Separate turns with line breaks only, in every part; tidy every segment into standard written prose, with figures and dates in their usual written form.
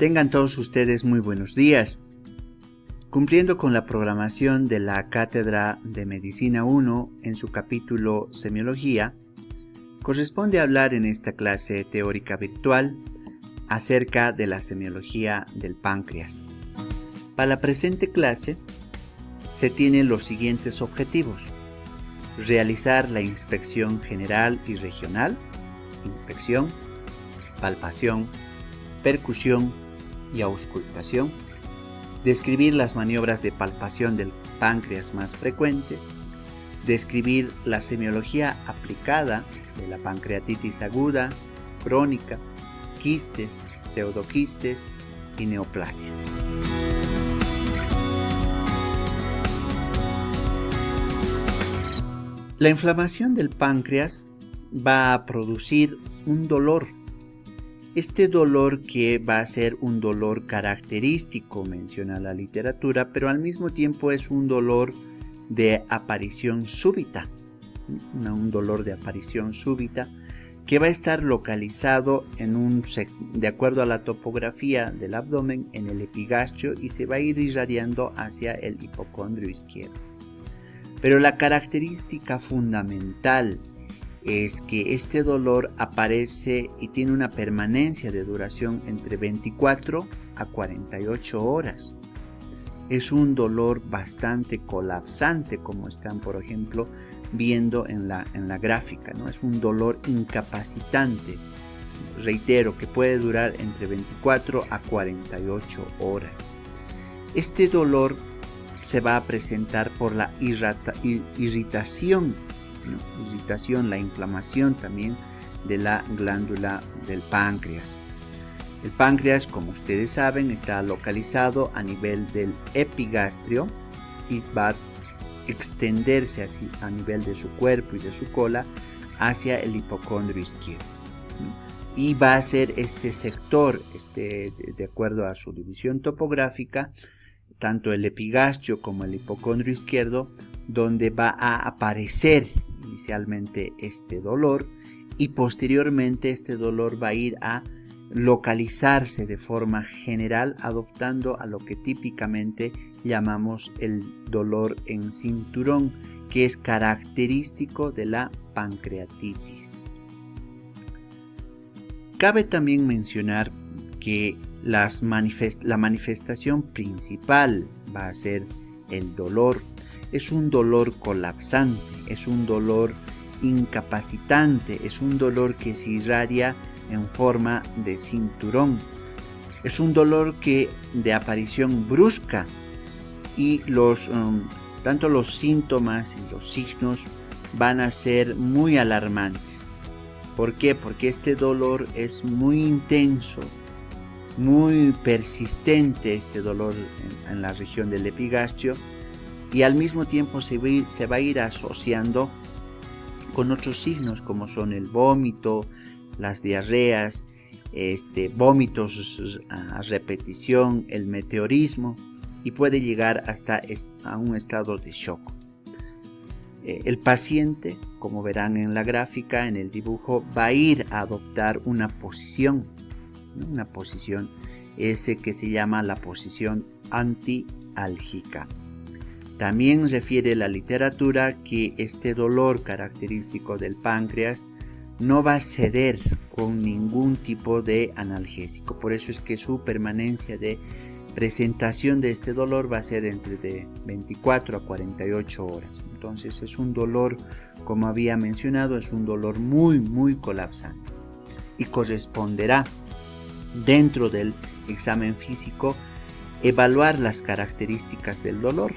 Tengan todos ustedes muy buenos días. Cumpliendo con la programación de la Cátedra de Medicina 1 en su capítulo Semiología, corresponde hablar en esta clase teórica virtual acerca de la semiología del páncreas. Para la presente clase se tienen los siguientes objetivos: realizar la inspección general y regional, inspección, palpación, percusión y auscultación, describir las maniobras de palpación del páncreas más frecuentes, describir la semiología aplicada de la pancreatitis aguda, crónica, quistes, pseudoquistes y neoplasias. La inflamación del páncreas va a producir un dolor. Este dolor que va a ser un dolor característico, menciona la literatura, pero al mismo tiempo es un dolor de aparición súbita, un dolor de aparición súbita que va a estar localizado de acuerdo a la topografía del abdomen en el epigastrio y se va a ir irradiando hacia el hipocondrio izquierdo. Pero la característica fundamental es que este dolor aparece y tiene una permanencia de duración entre 24 a 48 horas. Es un dolor bastante colapsante, como están, por ejemplo, viendo en la gráfica, ¿no? Es un dolor incapacitante, reitero, que puede durar entre 24 a 48 horas. Este dolor se va a presentar por la irritación, la inflamación también de la glándula del páncreas. El páncreas, como ustedes saben, está localizado a nivel del epigastrio y va a extenderse así a nivel de su cuerpo y de su cola hacia el hipocondrio izquierdo. Y va a ser este sector, de acuerdo a su división topográfica, tanto el epigastrio como el hipocondrio izquierdo, donde va a aparecer inicialmente este dolor y posteriormente este dolor va a ir a localizarse de forma general, adoptando a lo que típicamente llamamos el dolor en cinturón, que es característico de la pancreatitis. Cabe también mencionar que la manifestación principal va a ser el dolor. Es un dolor colapsante, es un dolor incapacitante, es un dolor que se irradia en forma de cinturón. Es un dolor de aparición brusca y tanto los síntomas y los signos van a ser muy alarmantes. ¿Por qué? Porque este dolor es muy intenso, muy persistente, este dolor en la región del epigastrio, y al mismo tiempo se va a ir asociando con otros signos como son el vómito, las diarreas, vómitos a repetición, el meteorismo, y puede llegar hasta a un estado de shock. El paciente, como verán en la gráfica, en el dibujo, va a ir a adoptar una posición ese que se llama la posición antiálgica. También refiere la literatura que este dolor característico del páncreas no va a ceder con ningún tipo de analgésico. Por eso es que su permanencia de presentación de este dolor va a ser entre de 24 a 48 horas. Entonces es un dolor, como había mencionado, es un dolor muy, muy colapsante. Y corresponderá, dentro del examen físico, evaluar las características del dolor.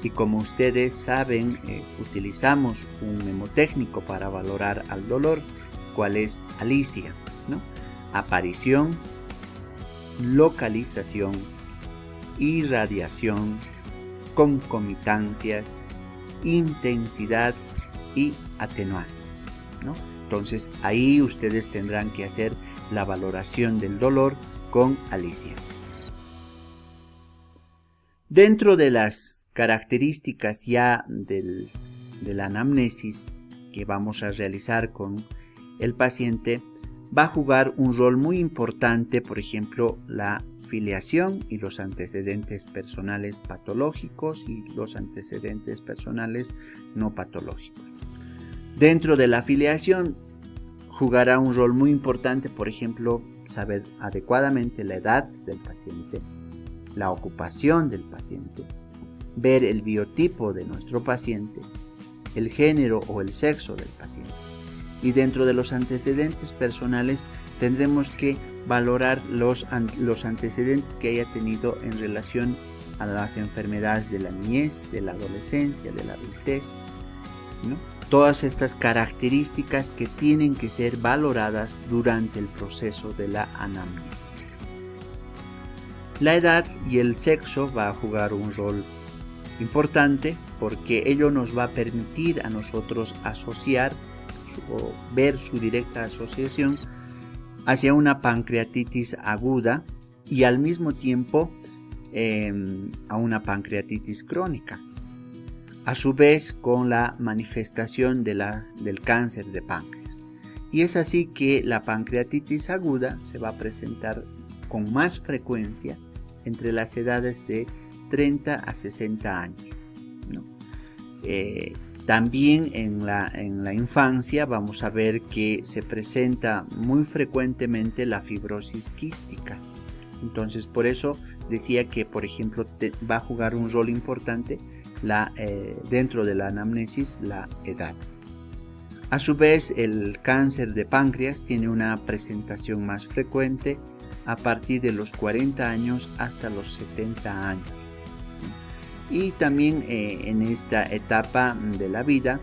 Y como ustedes saben, utilizamos un mnemotécnico para valorar al dolor, cual es Alicia, ¿no? Aparición, localización, irradiación, concomitancias, intensidad y atenuantes, ¿no? Entonces ahí ustedes tendrán que hacer la valoración del dolor con Alicia. Dentro de las características ya de la anamnesis que vamos a realizar con el paciente, va a jugar un rol muy importante, por ejemplo, la filiación y los antecedentes personales patológicos y los antecedentes personales no patológicos. Dentro de la filiación jugará un rol muy importante, por ejemplo, saber adecuadamente la edad del paciente, la ocupación del paciente, ver el biotipo de nuestro paciente, el género o el sexo del paciente. Y dentro de los antecedentes personales tendremos que valorar los antecedentes que haya tenido en relación a las enfermedades de la niñez, de la adolescencia, de la adultez, ¿no? Todas estas características que tienen que ser valoradas durante el proceso de la anamnesis. La edad y el sexo va a jugar un rol importante porque ello nos va a permitir a nosotros asociar o ver su directa asociación hacia una pancreatitis aguda y al mismo tiempo a una pancreatitis crónica. A su vez con la manifestación del cáncer de páncreas. Y es así que la pancreatitis aguda se va a presentar con más frecuencia entre las edades de 30 a 60 años, ¿no? También en la infancia vamos a ver que se presenta muy frecuentemente la fibrosis quística. Entonces por eso decía que, por ejemplo, va a jugar un rol importante dentro de la anamnesis la edad. A su vez, el cáncer de páncreas tiene una presentación más frecuente a partir de los 40 años hasta los 70 años. Y también en esta etapa de la vida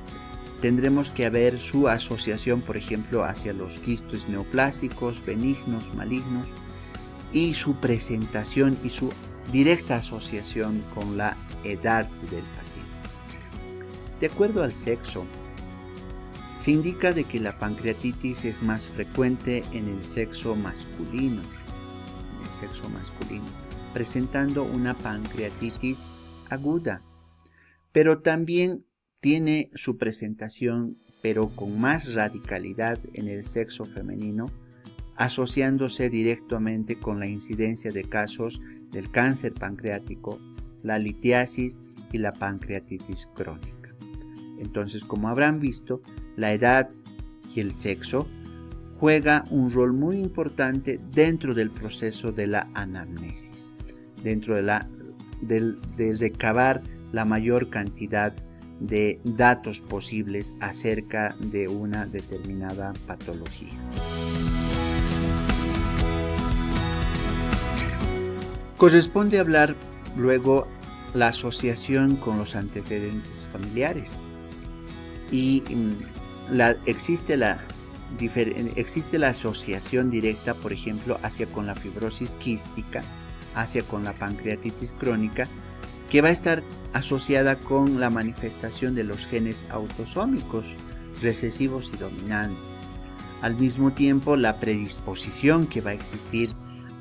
tendremos que ver su asociación, por ejemplo, hacia los quistes neoplásicos, benignos, malignos, y su presentación y su directa asociación con la edad del paciente. De acuerdo al sexo, se indica de que la pancreatitis es más frecuente en el sexo masculino, presentando una pancreatitis aguda, pero también tiene su presentación, pero con más radicalidad en el sexo femenino, asociándose directamente con la incidencia de casos del cáncer pancreático, la litiasis y la pancreatitis crónica. Entonces, como habrán visto, la edad y el sexo juega un rol muy importante dentro del proceso de la anamnesis, dentro de recabar la mayor cantidad de datos posibles acerca de una determinada patología. Corresponde hablar luego la asociación con los antecedentes familiares y existe la asociación directa, por ejemplo, hacia con la fibrosis quística, hacia con la pancreatitis crónica, que va a estar asociada con la manifestación de los genes autosómicos recesivos y dominantes. Al mismo tiempo, la predisposición que va a existir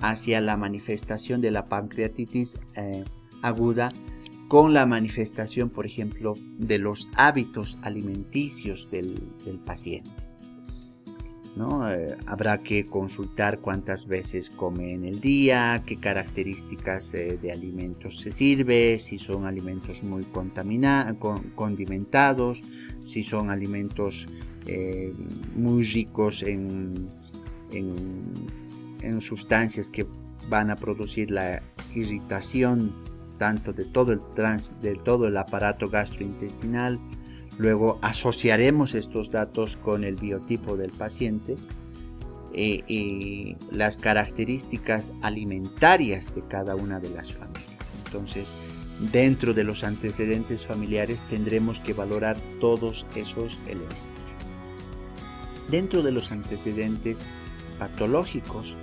hacia la manifestación de la pancreatitis aguda con la manifestación, por ejemplo, de los hábitos alimenticios del paciente, ¿no? Habrá que consultar cuántas veces come en el día, qué características de alimentos se sirve, si son alimentos muy condimentados, si son alimentos muy ricos en sustancias que van a producir la irritación tanto de todo el aparato gastrointestinal. Luego asociaremos estos datos con el biotipo del paciente y las características alimentarias de cada una de las familias. Entonces, dentro de los antecedentes familiares tendremos que valorar todos esos elementos. Dentro de los antecedentes patológicos,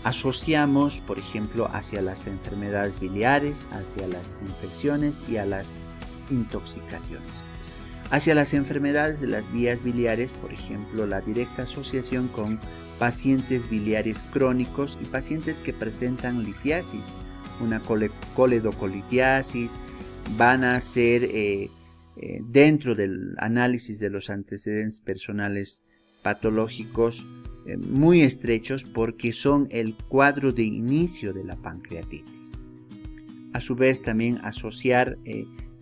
asociamos, por ejemplo, hacia las enfermedades biliares, hacia las infecciones y a las intoxicaciones. Hacia las enfermedades de las vías biliares, por ejemplo, la directa asociación con pacientes biliares crónicos y pacientes que presentan litiasis, una coledocolitiasis, van a ser dentro del análisis de los antecedentes personales patológicos muy estrechos porque son el cuadro de inicio de la pancreatitis. A su vez también asociar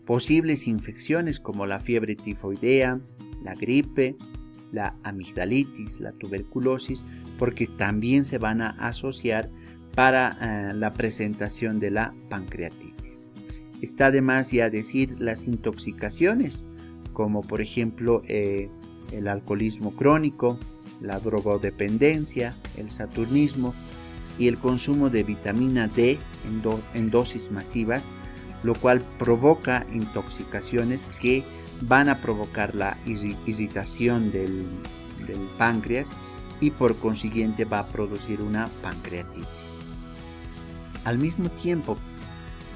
posibles infecciones como la fiebre tifoidea, la gripe, la amigdalitis, la tuberculosis, porque también se van a asociar para la presentación de la pancreatitis. Está de más ya decir las intoxicaciones, como por ejemplo el alcoholismo crónico, la drogodependencia, el saturnismo y el consumo de vitamina D en dosis masivas, lo cual provoca intoxicaciones que van a provocar la irritación del páncreas y por consiguiente va a producir una pancreatitis. Al mismo tiempo,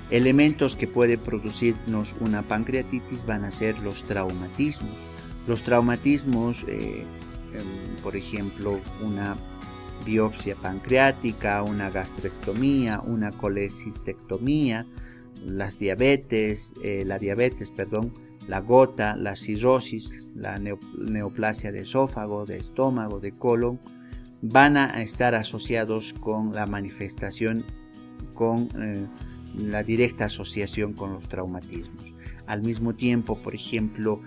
elementos que pueden producirnos una pancreatitis van a ser los traumatismos. Los traumatismos, por ejemplo, una biopsia pancreática, una gastrectomía, una colecistectomía, la diabetes, la gota, la cirrosis, la neoplasia de esófago, de estómago, de colon, van a estar asociados con la manifestación, con la directa asociación con los traumatismos. Al mismo tiempo, por ejemplo,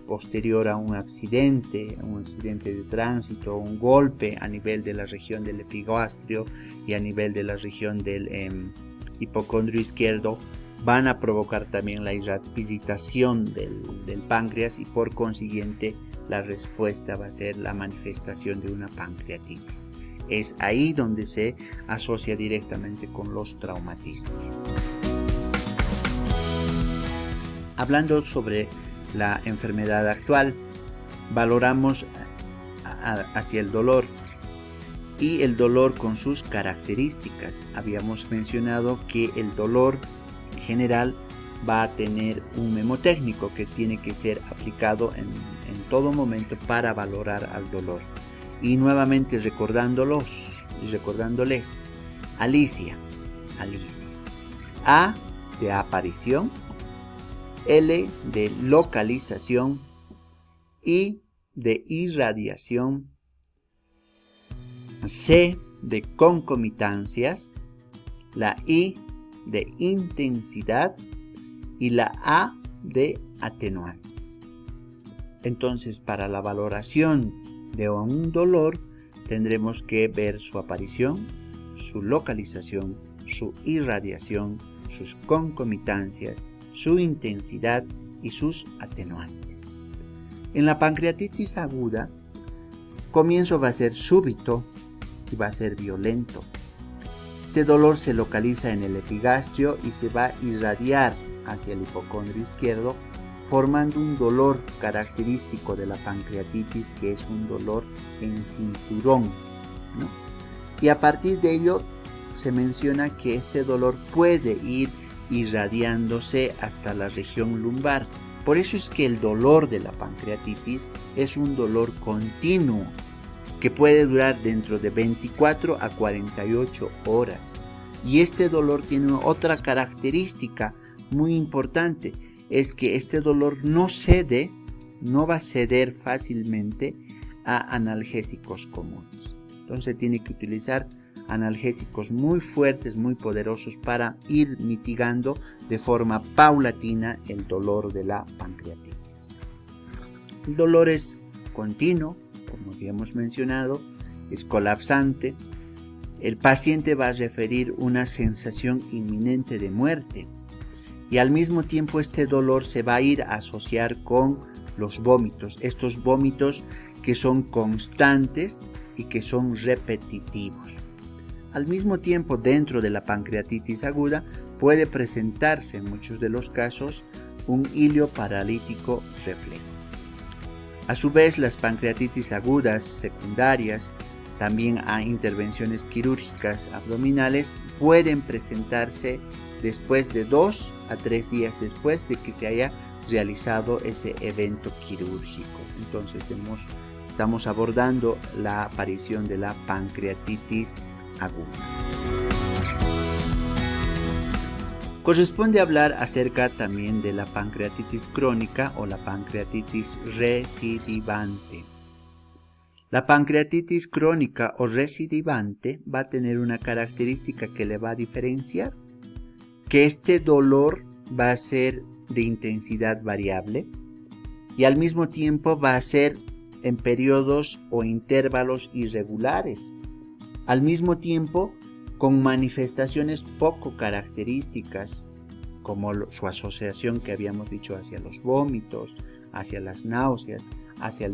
posterior a un accidente de tránsito, un golpe a nivel de la región del epigastrio y a nivel de la región del hipocondrio izquierdo, van a provocar también la irritación del páncreas y por consiguiente la respuesta va a ser la manifestación de una pancreatitis. Es ahí donde se asocia directamente con los traumatismos. Hablando sobre la enfermedad actual, valoramos hacia el dolor y el dolor con sus características. Habíamos mencionado que el dolor en general va a tener un mnemotécnico que tiene que ser aplicado en todo momento para valorar al dolor. Y nuevamente recordándoles, Alicia. A de aparición, L de localización, I de irradiación, C de concomitancias, la I de intensidad y la A de atenuantes. Entonces, para la valoración de un dolor tendremos que ver su aparición, su localización, su irradiación, sus concomitancias, su intensidad y sus atenuantes. En la pancreatitis aguda, comienzo va a ser súbito y va a ser violento. Este dolor se localiza en el epigastrio y se va a irradiar hacia el hipocondrio izquierdo, formando un dolor característico de la pancreatitis, que es un dolor en cinturón, ¿no? Y a partir de ello se menciona que este dolor puede ir irradiándose hasta la región lumbar. Por eso es que el dolor de la pancreatitis es un dolor continuo que puede durar dentro de 24 a 48 horas. Y este dolor tiene otra característica muy importante, es que este dolor no va a ceder fácilmente a analgésicos comunes. Entonces tiene que utilizar analgésicos muy fuertes, muy poderosos para ir mitigando de forma paulatina el dolor de la pancreatitis. El dolor es continuo, como habíamos mencionado, es colapsante. El paciente va a referir una sensación inminente de muerte y al mismo tiempo este dolor se va a ir a asociar con los vómitos, estos vómitos que son constantes y que son repetitivos. Al mismo tiempo, dentro de la pancreatitis aguda puede presentarse en muchos de los casos un hilio paralítico reflejo. A su vez, las pancreatitis agudas secundarias, también a intervenciones quirúrgicas abdominales, pueden presentarse después de 2 a 3 días después de que se haya realizado ese evento quirúrgico. Entonces estamos abordando la aparición de la pancreatitis aguda. Corresponde hablar acerca también de la pancreatitis crónica o la pancreatitis recidivante. La pancreatitis crónica o recidivante va a tener una característica que le va a diferenciar, que este dolor va a ser de intensidad variable y al mismo tiempo va a ser en periodos o intervalos irregulares, al mismo tiempo con manifestaciones poco características, como su asociación que habíamos dicho hacia los vómitos, hacia las náuseas, hacia el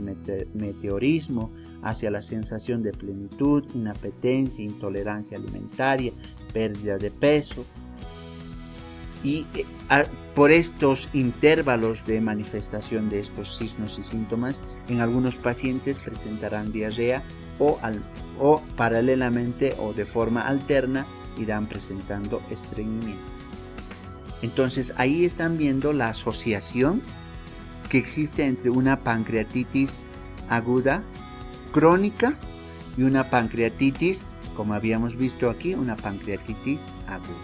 meteorismo, hacia la sensación de plenitud, inapetencia, intolerancia alimentaria, pérdida de peso. Y por estos intervalos de manifestación de estos signos y síntomas, en algunos pacientes presentarán diarrea o paralelamente o de forma alterna irán presentando estreñimiento. Entonces ahí están viendo la asociación que existe entre una pancreatitis aguda, crónica, y una pancreatitis, como habíamos visto aquí, una pancreatitis aguda.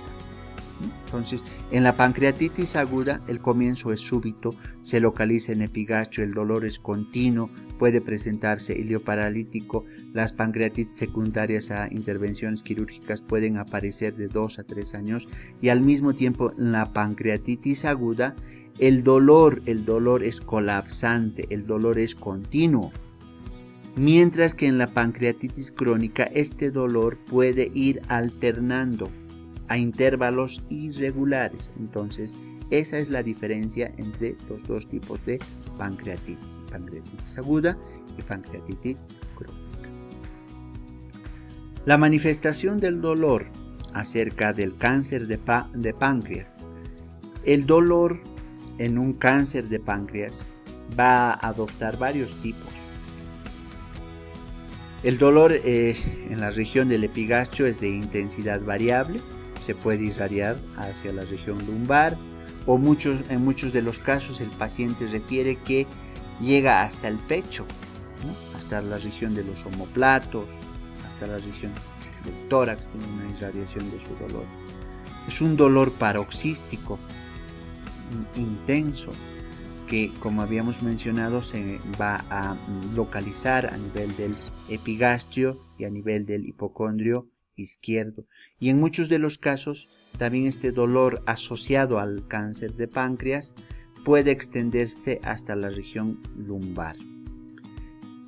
Entonces, en la pancreatitis aguda, el comienzo es súbito, se localiza en epigastrio, el dolor es continuo, puede presentarse ilioparalítico, las pancreatitis secundarias a intervenciones quirúrgicas pueden aparecer de 2 a 3 años, y al mismo tiempo en la pancreatitis aguda, el dolor es colapsante, el dolor es continuo. Mientras que en la pancreatitis crónica, este dolor puede ir alternando a intervalos irregulares. Entonces, esa es la diferencia entre los dos tipos de pancreatitis: pancreatitis aguda y pancreatitis crónica. La manifestación del dolor acerca del cáncer de páncreas. El dolor en un cáncer de páncreas va a adoptar varios tipos. El dolor en la región del epigastrio es de intensidad variable, se puede irradiar hacia la región lumbar, o en muchos de los casos el paciente refiere que llega hasta el pecho, ¿no? Hasta la región de los omóplatos, hasta la región del tórax, tiene una irradiación de su dolor. Es un dolor paroxístico, intenso, que, como habíamos mencionado, se va a localizar a nivel del epigastrio y a nivel del hipocondrio izquierdo. Y en muchos de los casos, también este dolor asociado al cáncer de páncreas puede extenderse hasta la región lumbar.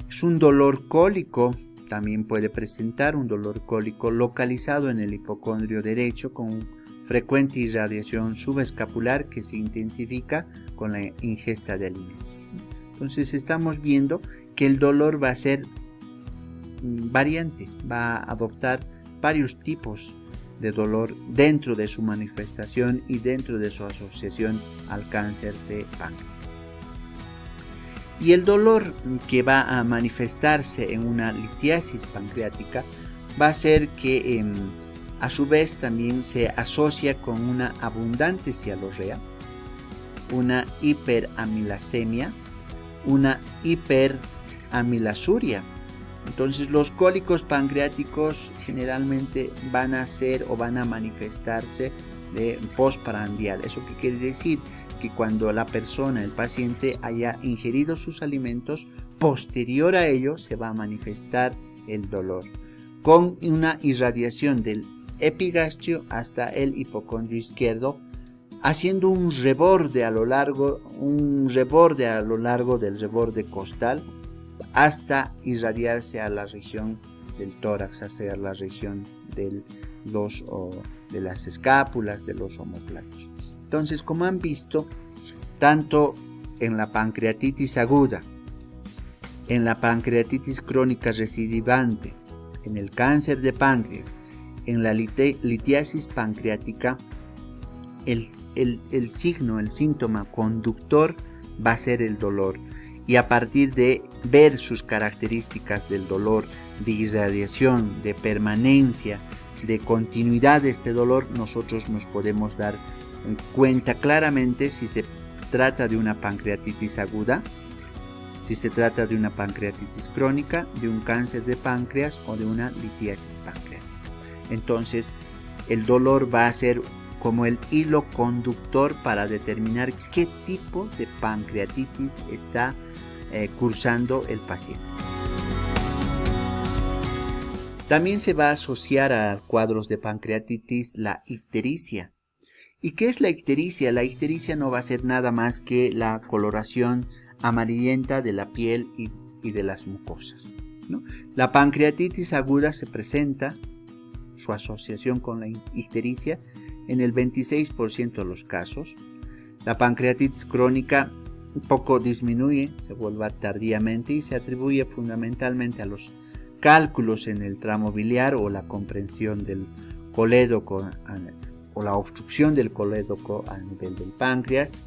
Es un dolor cólico, también puede presentar un dolor cólico localizado en el hipocondrio derecho con frecuente irradiación subescapular que se intensifica con la ingesta de alimentos. Entonces estamos viendo que el dolor va a ser variante, va a adoptar varios tipos de dolor dentro de su manifestación y dentro de su asociación al cáncer de páncreas. Y el dolor que va a manifestarse en una litiasis pancreática va a ser que a su vez también se asocia con una abundante cialorrea, una hiperamilasemia, una hiperamilasuria. Entonces los cólicos pancreáticos generalmente van a ser o van a manifestarse de postprandial. ¿Eso qué quiere decir? Que cuando la persona, el paciente, haya ingerido sus alimentos, posterior a ello se va a manifestar el dolor, con una irradiación del epigastrio hasta el hipocondrio izquierdo, haciendo un reborde a lo largo del reborde costal, hasta irradiarse a la región del tórax, hacia la región de las escápulas, de los omóplatos. Entonces, como han visto, tanto en la pancreatitis aguda, en la pancreatitis crónica recidivante, en el cáncer de páncreas, en la litiasis pancreática, el signo, el síntoma conductor va a ser el dolor. Y a partir de ver sus características del dolor, de irradiación, de permanencia, de continuidad de este dolor, nosotros nos podemos dar cuenta claramente si se trata de una pancreatitis aguda, si se trata de una pancreatitis crónica, de un cáncer de páncreas o de una litiasis pancreática. Entonces, el dolor va a ser como el hilo conductor para determinar qué tipo de pancreatitis está cursando el paciente. También se va a asociar a cuadros de pancreatitis la ictericia. ¿Y qué es la ictericia? La ictericia no va a ser nada más que la coloración amarillenta de la piel y de las mucosas, ¿no? La pancreatitis aguda se presenta, su asociación con la ictericia, en el 26% de los casos. La pancreatitis crónica un poco disminuye, se vuelve tardíamente y se atribuye fundamentalmente a los cálculos en el tramo biliar o la comprensión del colédoco o la obstrucción del colédoco a nivel del páncreas.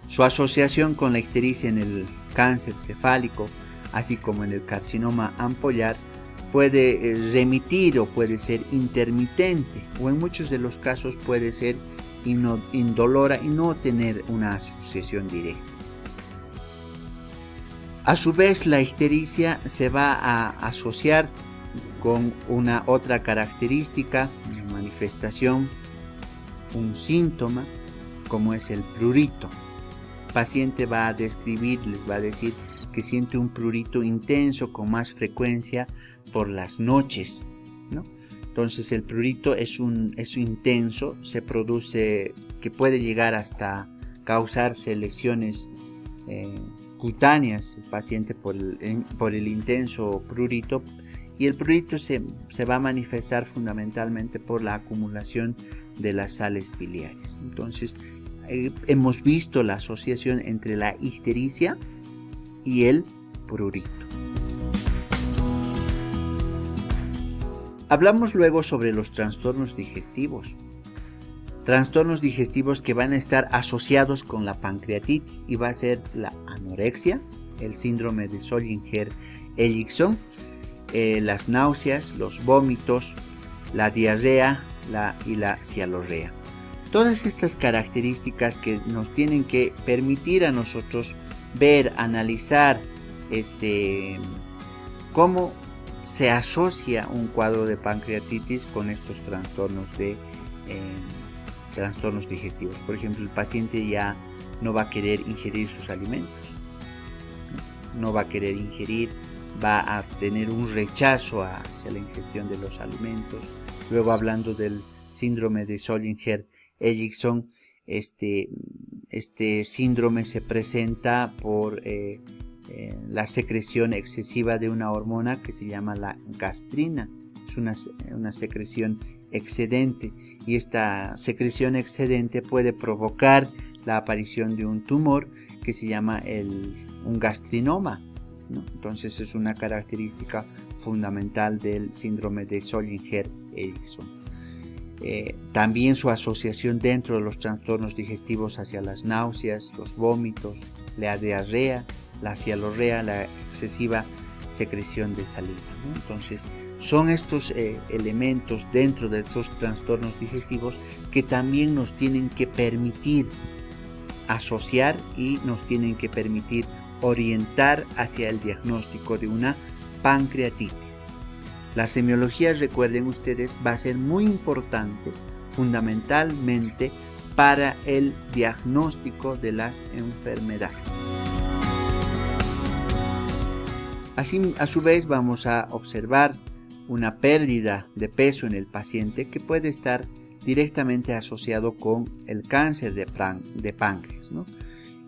Su asociación con la ictericia en el cáncer cefálico, así como en el carcinoma ampollar, puede remitir o puede ser intermitente, o en muchos de los casos puede ser indolora y no tener una asociación directa. A su vez, la ictericia se va a asociar con una otra característica, una manifestación, un síntoma, como es el prurito. El paciente va a describir, les va a decir que siente un prurito intenso con más frecuencia por las noches, ¿no? Entonces el prurito es intenso, se produce, que puede llegar hasta causarse lesiones cutáneas, el paciente por el intenso prurito, y el prurito se va a manifestar fundamentalmente por la acumulación de las sales biliares. Entonces hemos visto la asociación entre la ictericia y el prurito. Hablamos luego sobre los trastornos digestivos. Trastornos digestivos que van a estar asociados con la pancreatitis, y va a ser la anorexia, el síndrome de Zollinger-Ellison, las náuseas, los vómitos, la diarrea y la cialorrea. Todas estas características que nos tienen que permitir a nosotros ver, analizar cómo se asocia un cuadro de pancreatitis con estos trastornos digestivos. Por ejemplo, el paciente ya no va a querer ingerir sus alimentos, no va a querer ingerir, va a tener un rechazo hacia la ingestión de los alimentos. Luego, hablando del síndrome de Zollinger-Ellison, este síndrome se presenta por la secreción excesiva de una hormona que se llama la gastrina. Es una secreción excedente, y esta secreción excedente puede provocar la aparición de un tumor que se llama un gastrinoma, ¿no? Entonces es una característica fundamental del síndrome de Zollinger-Ellison. También su asociación dentro de los trastornos digestivos hacia las náuseas, los vómitos, la diarrea, la cialorrea, la excesiva secreción de saliva, ¿no? Entonces son estos elementos dentro de estos trastornos digestivos que también nos tienen que permitir asociar y nos tienen que permitir orientar hacia el diagnóstico de una pancreatitis. La semiología, recuerden ustedes, va a ser muy importante fundamentalmente para el diagnóstico de las enfermedades. Así, a su vez, vamos a observar una pérdida de peso en el paciente que puede estar directamente asociado con el cáncer de páncreas, ¿no?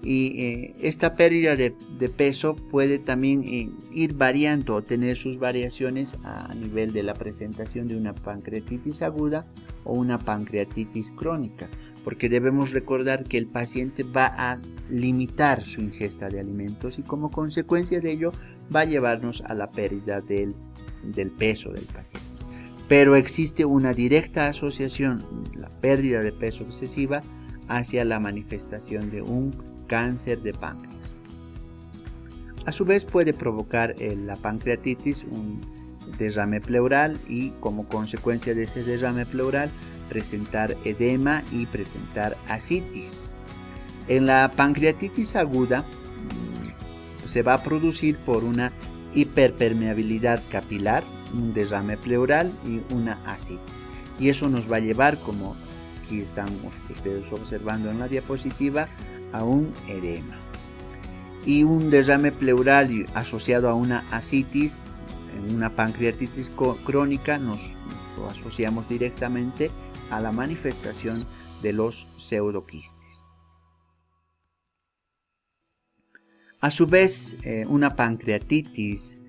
Y esta pérdida de peso puede también ir variando o tener sus variaciones a nivel de la presentación de una pancreatitis aguda o una pancreatitis crónica, porque debemos recordar que el paciente va a limitar su ingesta de alimentos y como consecuencia de ello va a llevarnos a la pérdida del peso del paciente. Pero existe una directa asociación, la pérdida de peso excesiva, hacia la manifestación de un cáncer de páncreas. A su vez puede provocar la pancreatitis un derrame pleural y como consecuencia de ese derrame pleural presentar edema y presentar ascitis. En la pancreatitis aguda se va a producir por una hiperpermeabilidad capilar, un derrame pleural y una ascitis. Y eso nos va a llevar, como aquí estamos ustedes observando en la diapositiva, a un edema. Y un derrame pleural asociado a una ascitis en una pancreatitis crónica nos lo asociamos directamente a la manifestación de los pseudoquistes. A su vez, una pancreatitis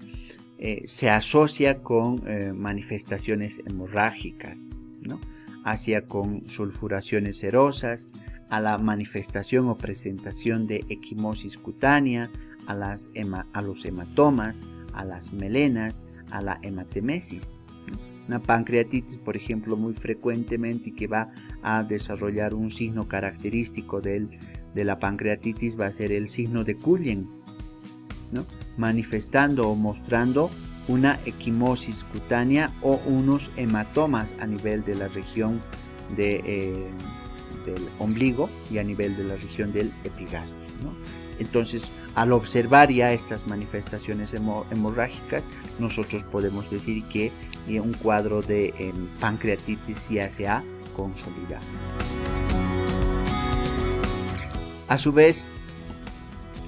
se asocia con manifestaciones hemorrágicas, ¿no? Hacia con sulfuraciones serosas, a la manifestación o presentación de equimosis cutánea, a los hematomas, a las melenas, a la hematemesis. Una pancreatitis, por ejemplo, muy frecuentemente y que va a desarrollar un signo característico de la pancreatitis va a ser el signo de Cullen, ¿no? Manifestando o mostrando una equimosis cutánea o unos hematomas a nivel de la región del ombligo y a nivel de la región del epigastrio, ¿no? Entonces, al observar ya estas manifestaciones hemorrágicas, nosotros podemos decir que un cuadro de pancreatitis ya se ha consolidado. A su vez,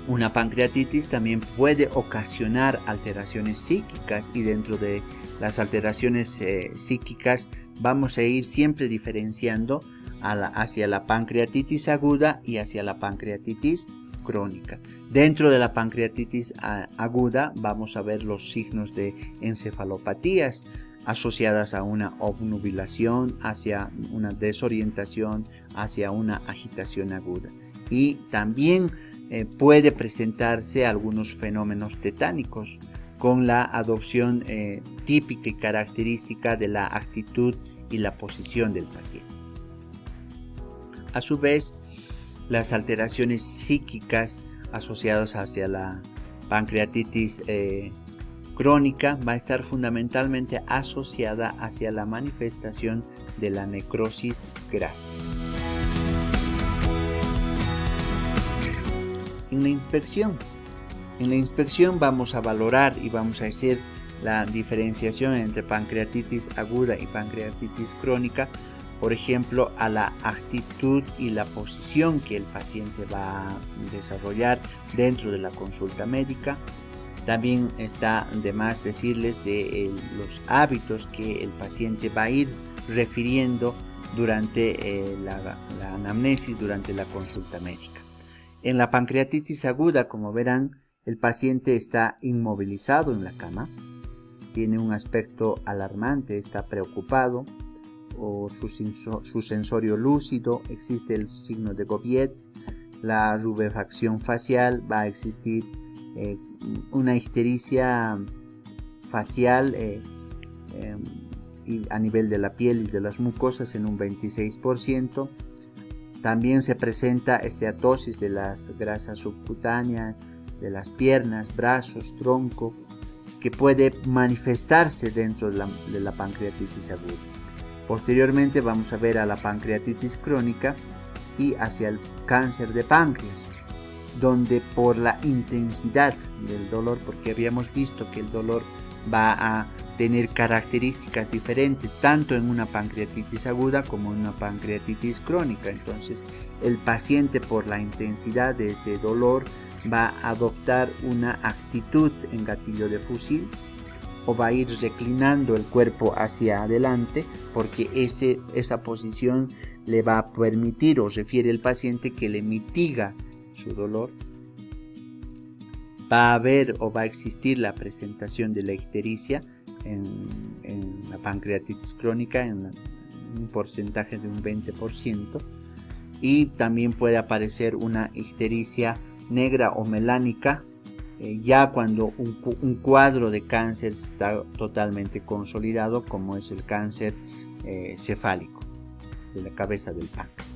una pancreatitis también puede ocasionar alteraciones psíquicas, y dentro de las alteraciones psíquicas vamos a ir siempre diferenciando hacia la pancreatitis aguda y hacia la pancreatitis crónica. Dentro de la pancreatitis aguda vamos a ver los signos de encefalopatías asociadas a una obnubilación, hacia una desorientación, hacia una agitación aguda. Y también puede presentarse algunos fenómenos tetánicos con la adopción típica y característica de la actitud y la posición del paciente. A su vez, las alteraciones psíquicas asociadas hacia la pancreatitis crónica va a estar fundamentalmente asociada hacia la manifestación de la necrosis grasa. En la inspección vamos a valorar y vamos a hacer la diferenciación entre pancreatitis aguda y pancreatitis crónica, por ejemplo, a la actitud y la posición que el paciente va a desarrollar dentro de la consulta médica. También está de más decirles de los hábitos que el paciente va a ir refiriendo durante la anamnesis, durante la consulta médica. En la pancreatitis aguda, como verán, el paciente está inmovilizado en la cama, tiene un aspecto alarmante, está preocupado, o su sensorio lúcido, existe el signo de Gobiet, la rubefacción facial, va a existir una ictericia facial y a nivel de la piel y de las mucosas en un 26%. También se presenta esteatosis de las grasas subcutáneas, de las piernas, brazos, tronco, que puede manifestarse dentro de la pancreatitis aguda. Posteriormente vamos a ver a la pancreatitis crónica y hacia el cáncer de páncreas, donde por la intensidad del dolor, porque habíamos visto que el dolor va a tener características diferentes tanto en una pancreatitis aguda como en una pancreatitis crónica. Entonces el paciente, por la intensidad de ese dolor, va a adoptar una actitud en gatillo de fusil, o va a ir reclinando el cuerpo hacia adelante, porque esa posición le va a permitir, o refiere el paciente, que le mitiga su dolor. Va a haber o va a existir la presentación de la ictericia en la pancreatitis crónica en un porcentaje de un 20%, y también puede aparecer una ictericia negra o melánica ya cuando un cuadro de cáncer está totalmente consolidado, como es el cáncer cefálico de la cabeza del páncreas.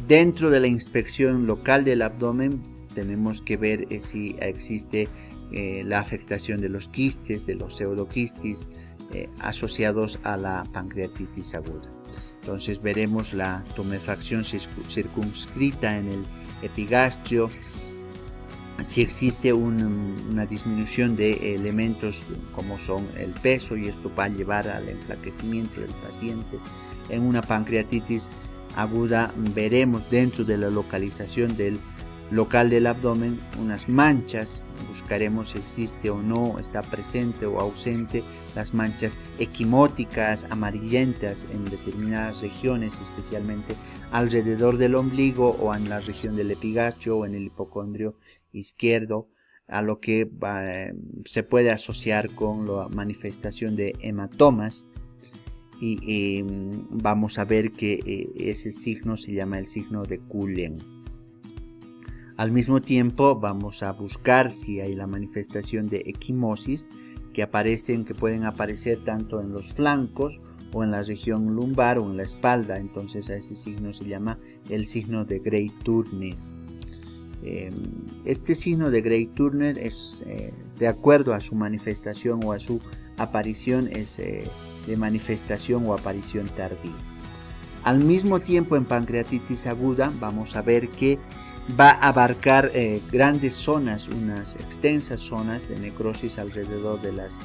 Dentro de la inspección local del abdomen tenemos que ver si existe la afectación de los quistes, de los pseudoquistes asociados a la pancreatitis aguda. Entonces veremos la tumefacción circunscrita en el epigastrio, si existe una disminución de elementos como son el peso, y esto va a llevar al enflaquecimiento del paciente. En una pancreatitis aguda veremos dentro de la localización del local del abdomen unas manchas. Buscaremos si existe o no, está presente o ausente las manchas equimóticas, amarillentas en determinadas regiones, especialmente alrededor del ombligo o en la región del epigastrio o en el hipocondrio izquierdo, a lo que se puede asociar con la manifestación de hematomas. Y vamos a ver que ese signo se llama el signo de Cullen. Al mismo tiempo vamos a buscar si hay la manifestación de equimosis que pueden aparecer tanto en los flancos o en la región lumbar o en la espalda. Entonces a ese signo se llama el signo de Grey-Turner. Este signo de Grey-Turner es de acuerdo a su manifestación o a su aparición, es de manifestación o aparición tardía. Al mismo tiempo, en pancreatitis aguda vamos a ver que va a abarcar grandes zonas, unas extensas zonas de necrosis alrededor de las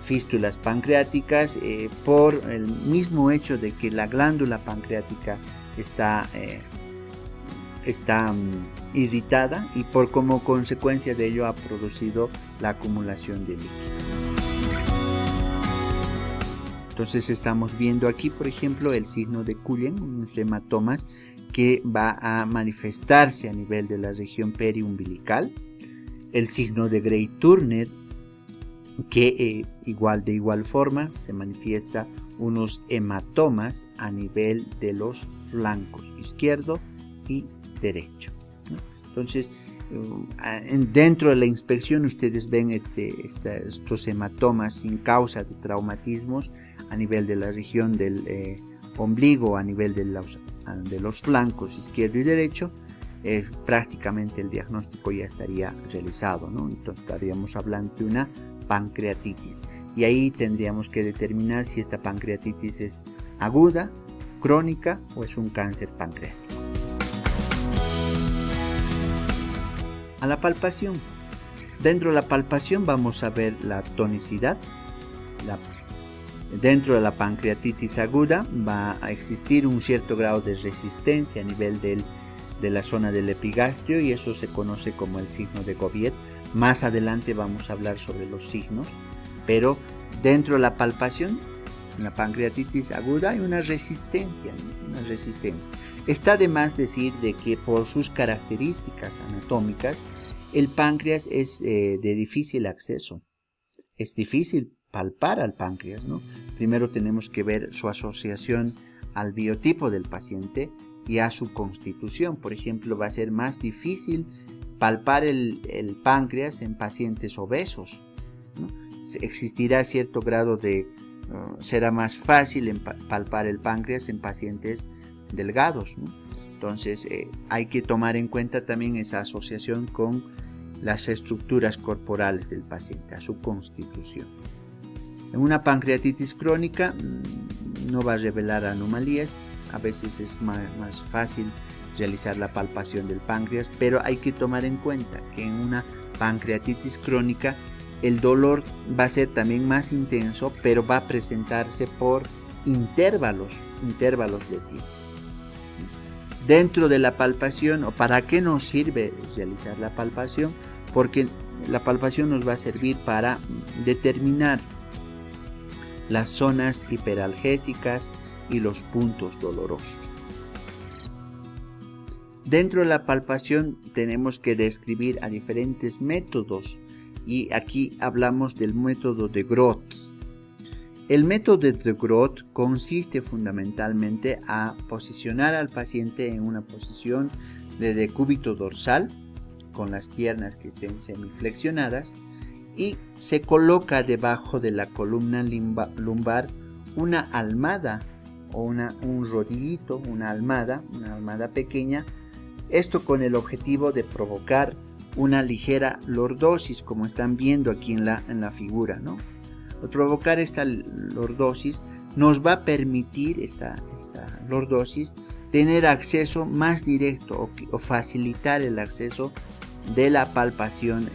fístulas pancreáticas, por el mismo hecho de que la glándula pancreática está irritada y como consecuencia de ello ha producido la acumulación de líquido. Entonces estamos viendo aquí, por ejemplo, el signo de Cullen, unos hematomas que va a manifestarse a nivel de la región periumbilical. El signo de Grey-Turner, que de igual forma se manifiesta unos hematomas a nivel de los flancos izquierdo y derecho, ¿no? Entonces, dentro de la inspección ustedes ven estos hematomas sin causa de traumatismos a nivel de la región del ombligo, a nivel de los flancos izquierdo y derecho. Prácticamente el diagnóstico ya estaría realizado, ¿no? Entonces estaríamos hablando de una pancreatitis y ahí tendríamos que determinar si esta pancreatitis es aguda, crónica o es un cáncer pancreático. A la palpación. Dentro de la palpación vamos a ver la tonicidad. Dentro de la pancreatitis aguda va a existir un cierto grado de resistencia a nivel de la zona del epigastrio y eso se conoce como el signo de Gobiet. Más adelante vamos a hablar sobre los signos, pero dentro de la palpación, en la pancreatitis aguda hay una resistencia. Está de más decir de que por sus características anatómicas, el páncreas es de difícil acceso. Es difícil palpar al páncreas, ¿no? Primero tenemos que ver su asociación al biotipo del paciente y a su constitución. Por ejemplo, va a ser más difícil palpar el páncreas en pacientes obesos, ¿no? Existirá cierto grado de será más fácil palpar el páncreas en pacientes delgados, ¿no? Entonces hay que tomar en cuenta también esa asociación con las estructuras corporales del paciente, a su constitución. En una pancreatitis crónica no va a revelar anomalías, a veces es más fácil realizar la palpación del páncreas, pero hay que tomar en cuenta que en una pancreatitis crónica el dolor va a ser también más intenso, pero va a presentarse por intervalos de tiempo. Dentro de la palpación, ¿o para qué nos sirve realizar la palpación? Porque la palpación nos va a servir para determinar las zonas hiperalgésicas y los puntos dolorosos. Dentro de la palpación tenemos que describir a diferentes métodos y aquí hablamos del método de Groth. El método de Groth consiste fundamentalmente a posicionar al paciente en una posición de decúbito dorsal con las piernas que estén semiflexionadas y se coloca debajo de la columna lumbar una almada o un rodillito, una almada pequeña, esto con el objetivo de provocar una ligera lordosis, como están viendo aquí en la figura, ¿no? Al provocar esta lordosis nos va a permitir esta lordosis tener acceso más directo o facilitar el acceso de la palpación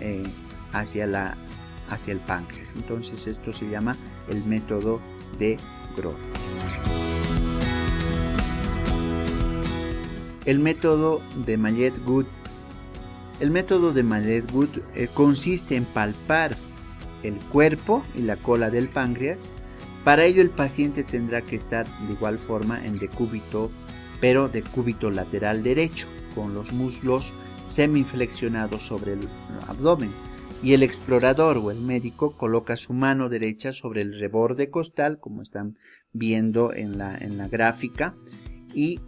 hacia el páncreas. Entonces esto se llama el método de Groth. El método de Mallet-Good El método de Mallet-Wood consiste en palpar el cuerpo y la cola del páncreas. Para ello el paciente tendrá que estar de igual forma en decúbito, pero decúbito lateral derecho, con los muslos semiflexionados sobre el abdomen, y el explorador o el médico coloca su mano derecha sobre el reborde costal, como están viendo en la gráfica, y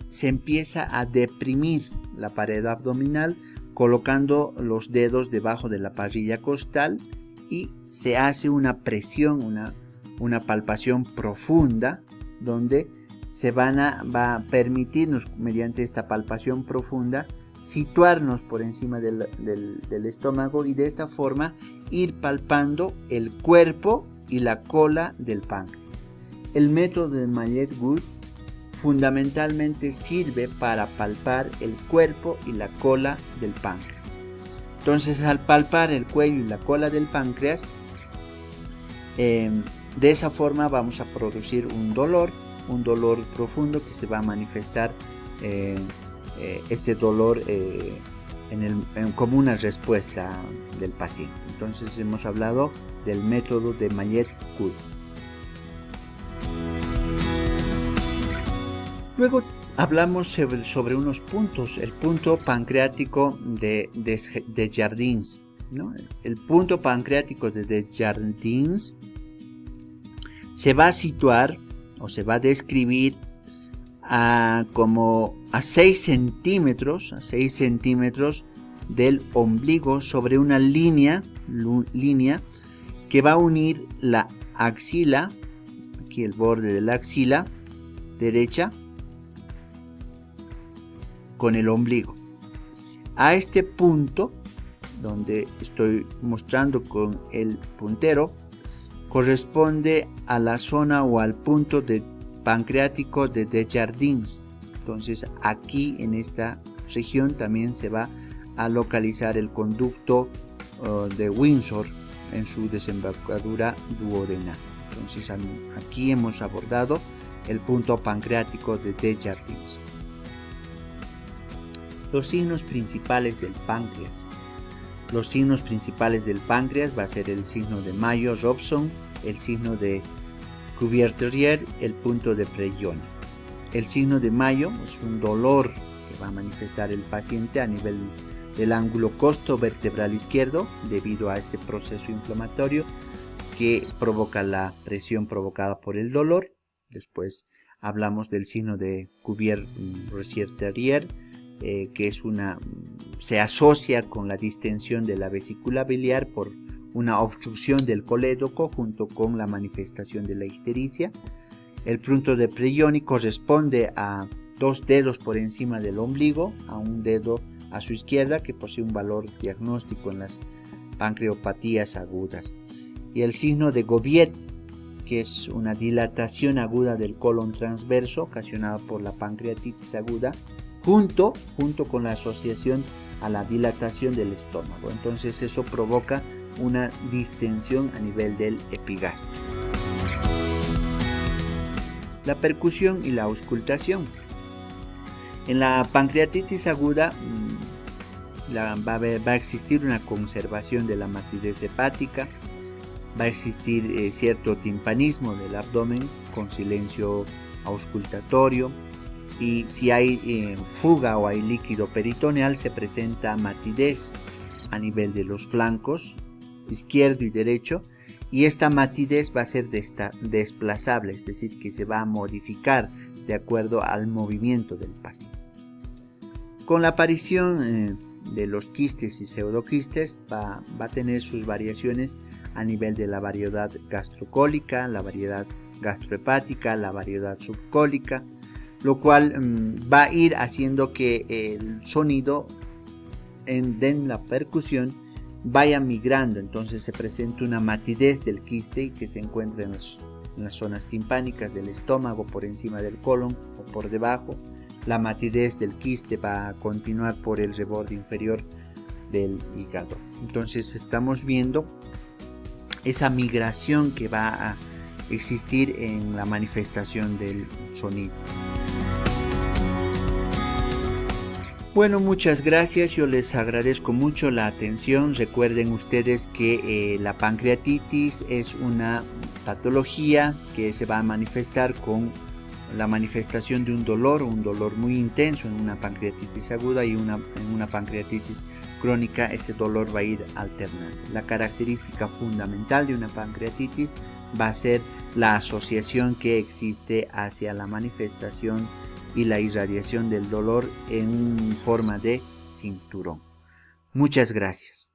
se empieza a deprimir la pared abdominal colocando los dedos debajo de la parrilla costal, y se hace una presión, una palpación profunda, donde se va a permitirnos mediante esta palpación profunda situarnos por encima del estómago, y de esta forma ir palpando el cuerpo y la cola del páncreas. El método de Mallet-Wood fundamentalmente sirve para palpar el cuerpo y la cola del páncreas. Entonces, al palpar el cuello y la cola del páncreas, de esa forma vamos a producir un dolor profundo que se va a manifestar ese dolor como una respuesta del paciente. Entonces hemos hablado del método de Mallet-Wood. Luego hablamos sobre unos puntos, el punto pancreático de Desjardins, ¿no? El punto pancreático de Desjardins se va a situar o se va a describir como a 6 centímetros del ombligo, sobre una línea que va a unir la axila, aquí el borde de la axila derecha, con el ombligo. A este punto, donde estoy mostrando con el puntero, corresponde a la zona o al punto pancreático de Desjardins. Entonces aquí en esta región también se va a localizar el conducto de Windsor en su desembocadura duodenal. Entonces aquí hemos abordado el punto pancreático de Desjardins. Los signos principales del páncreas. Los signos principales del páncreas va a ser el signo de Mayo-Robson, el signo de Cuvier-Terrier, el punto de Preyoni. El signo de Mayo es un dolor que va a manifestar el paciente a nivel del ángulo costo-vertebral izquierdo, debido a este proceso inflamatorio que provoca la presión provocada por el dolor. Después hablamos del signo de Cuvier-Terrier, que se asocia con la distensión de la vesícula biliar por una obstrucción del colédoco junto con la manifestación de la ictericia. El punto de Preyoni corresponde a 2 dedos por encima del ombligo, a un dedo a su izquierda, que posee un valor diagnóstico en las pancreopatías agudas. Y el signo de Gobiet, que es una dilatación aguda del colon transverso ocasionada por la pancreatitis aguda, junto con la asociación a la dilatación del estómago. Entonces eso provoca una distensión a nivel del epigastrio. La percusión y la auscultación. En la pancreatitis aguda va a existir una conservación de la matidez hepática, va a existir cierto timpanismo del abdomen con silencio auscultatorio, y si hay fuga o hay líquido peritoneal, se presenta matidez a nivel de los flancos izquierdo y derecho, y esta matidez va a ser desplazable, es decir, que se va a modificar de acuerdo al movimiento del paciente. Con la aparición de los quistes y pseudoquistes va a tener sus variaciones a nivel de la variedad gastrocólica, la variedad gastrohepática, la variedad subcólica, lo cual va a ir haciendo que el sonido en la percusión vaya migrando. Entonces se presenta una matidez del quiste que se encuentra en las zonas timpánicas del estómago, por encima del colon o por debajo. La matidez del quiste va a continuar por el reborde inferior del hígado. Entonces estamos viendo esa migración que va a existir en la manifestación del sonido. Bueno, muchas gracias, yo les agradezco mucho la atención. Recuerden ustedes que la pancreatitis es una patología que se va a manifestar con la manifestación de un dolor muy intenso en una pancreatitis aguda, y en una pancreatitis crónica ese dolor va a ir alternando. La característica fundamental de una pancreatitis va a ser la asociación que existe hacia la manifestación y la irradiación del dolor en forma de cinturón. Muchas gracias.